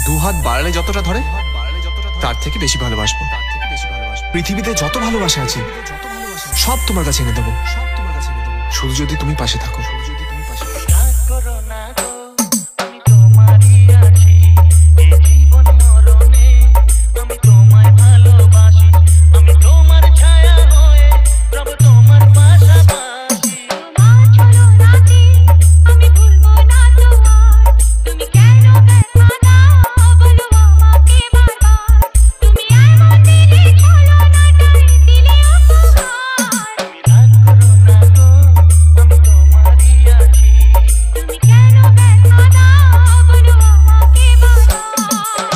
দু হাত বাড়ালে যতটা ধরে তার থেকে বেশি ভালোবাসবো। পৃথিবীতে যত ভালোবাসা আছে সব তোমার কাছে এনে দেবো, শুধু যদি তুমি পাশে থাকো।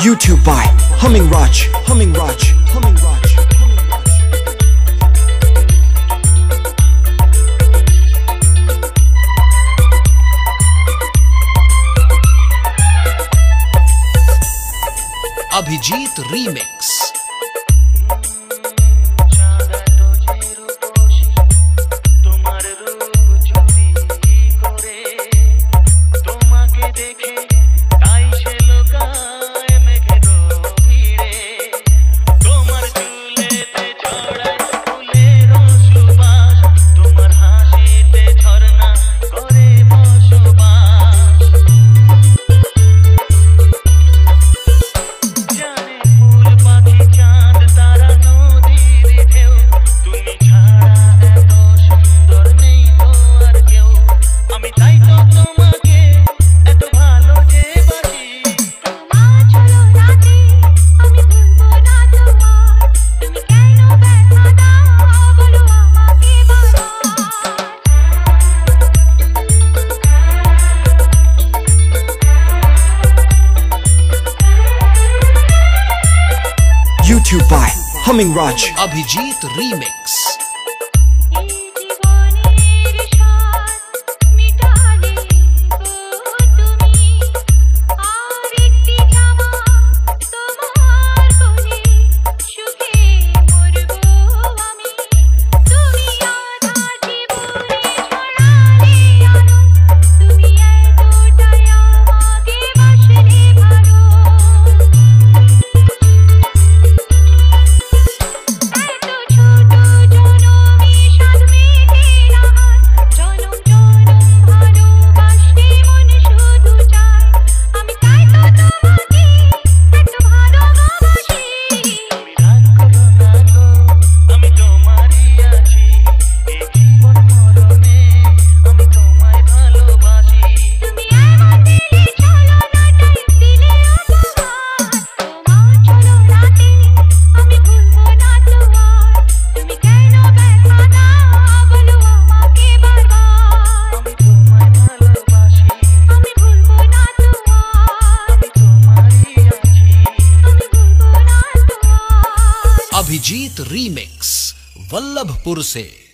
YouTube by Humming Raj, Humming Raj, Humming Raj. Abhijeet remix. YouTube by Humming Raj. Abhijeet remix. Abhijeet remix Vallabhpur से।